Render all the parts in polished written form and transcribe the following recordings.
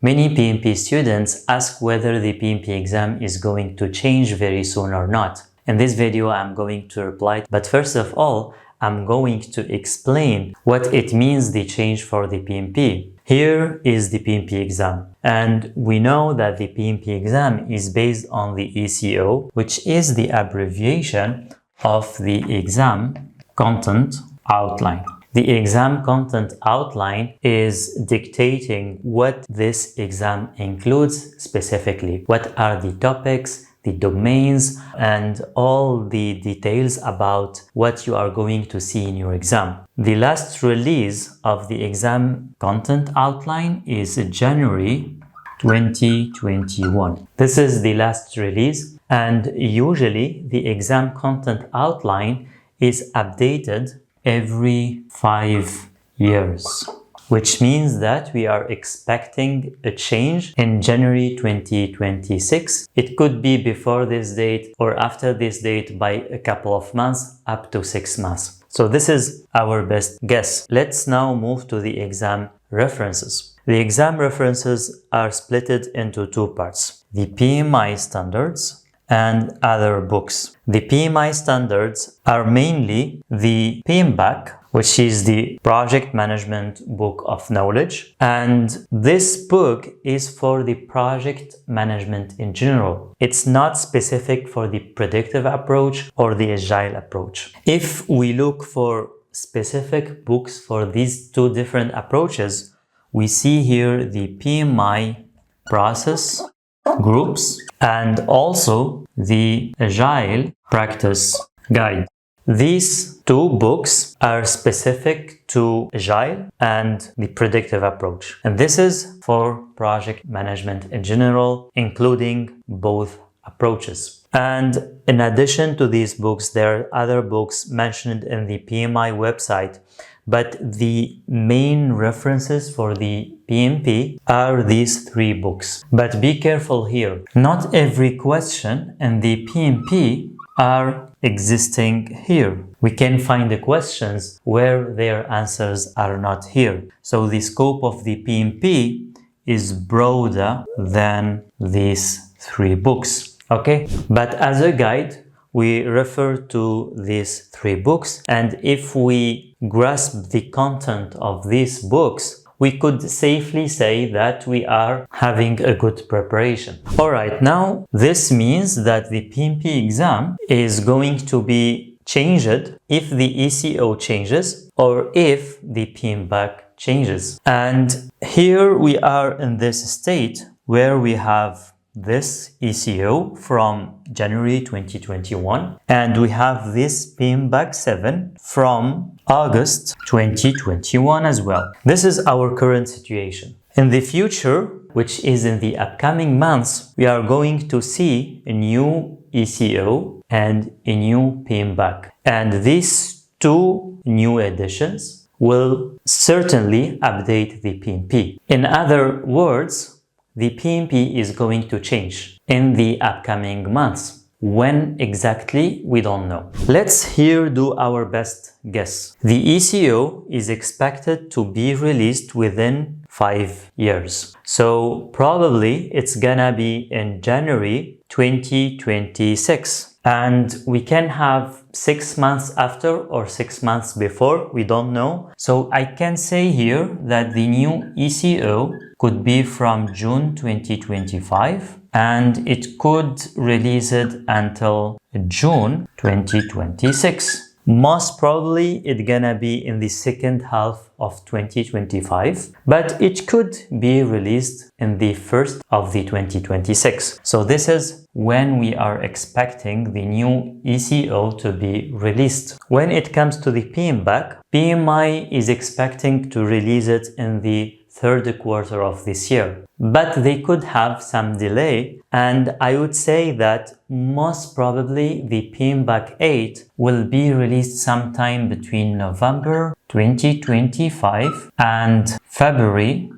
Many PMP students ask whether the PMP exam is going to change very soon or not. In this video, I'm going to reply, but first of all, I'm going to explain what it means the change for the PMP. Here is the PMP exam, and we know that the PMP exam is based on the ECO, which is the abbreviation of the exam content outline. The exam content outline is dictating what this exam includes specifically. What are the topics, the domains, and all the details about what you are going to see in your exam. The last release of the exam content outline is January 2021. This is the last release, and usually the exam content outline is updated every 5 years, which means that we are expecting a change in January 2026. It could be before this date or after this date by a couple of months, up to 6 months. So this is our best guess. Let's now move to the exam references. The exam references are split into two parts: the PMI standards and other books. The PMI standards are mainly the PMBOK, which is the Project Management Book of Knowledge. And this book is for the project management in general. It's not specific for the predictive approach or the agile approach. If we look for specific books for these two different approaches, we see here the PMI process groups and also the Agile Practice Guide. These two books are specific to Agile and the predictive approach. And this is for project management in general, including both approaches. And in addition to these books, there are other books mentioned in the PMI website, but the main references for the PMP are these three books. But be careful here. Not every question in the PMP are existing here. We can find the questions where their answers are not here. So the scope of the PMP is broader than these three books. Okay? But as a guide, we refer to these three books, and if we grasp the content of these books, we could safely say that we are having a good preparation. Alright, now this means that the PMP exam is going to be changed if the ECO changes or if the PMBOK changes. And here we are in this state where we have this ECO from January 2021, and we have this PMBOK 7 from August 2021 as well. This is our current situation. In the future, which is in the upcoming months, we are going to see a new ECO and a new PMBOK. And these two new editions will certainly update the PMP. In other words, the PMP is going to change in the upcoming months. When exactly, we don't know. Let's here do our best guess. The ECO is expected to be released within 5 years. So probably it's gonna be in January 2026. And we can have 6 months after or 6 months before, we don't know. So I can say here that the new ECO could be from June 2025 and it could release it until June 2026. Most probably it's gonna be in the second half of 2025, but it could be released in the first of the 2026. So this is when we are expecting the new ECO to be released. When it comes to the PMBOK, PMI is expecting to release it in the third quarter of this year, but they could have some delay, and I would say that most probably the PMBOK 8 will be released sometime between November 2025 and February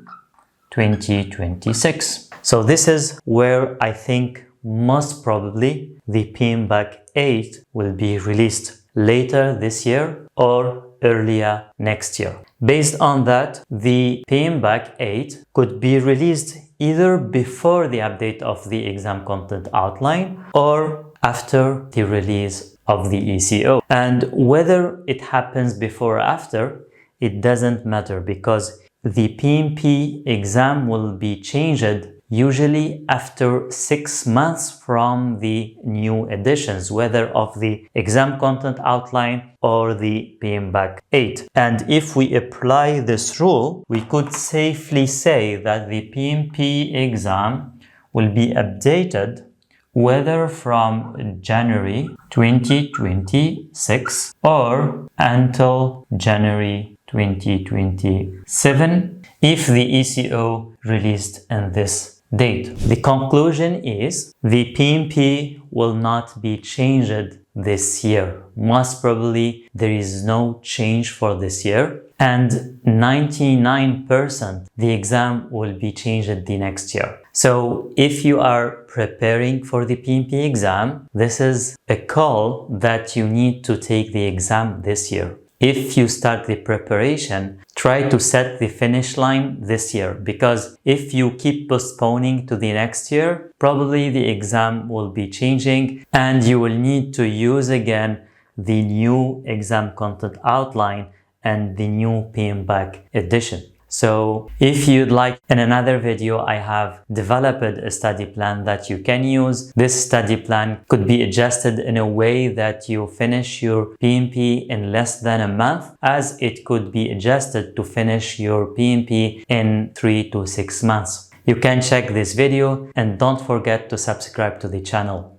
2026. So this is where I think most probably the PMBOK 8 will be released later this year or earlier next year. Based on that, the PMBOK 8 could be released either before the update of the exam content outline or after the release of the ECO. And whether it happens before or after, it doesn't matter, because the PMP exam will be changed usually after 6 months from the new editions, whether of the exam content outline or the PMBAC 8. And if we apply this rule, we could safely say that the PMP exam will be updated whether from January 2026 or until January 2027 if the ECO released in this date. The conclusion is the PMP will not be changed this year. Most probably there is no change for this year, and 99% the exam will be changed the next year. So if you are preparing for the PMP exam, this is a call that you need to take the exam this year. If you start the preparation, try to set the finish line this year, because if you keep postponing to the next year, probably the exam will be changing and you will need to use again the new exam content outline and the new PMBAC edition. So if you'd like, in another video, I have developed a study plan that you can use. This study plan could be adjusted in a way that you finish your PMP in less than a month, as it could be adjusted to finish your PMP in 3 to 6 months. You can check this video and don't forget to subscribe to the channel.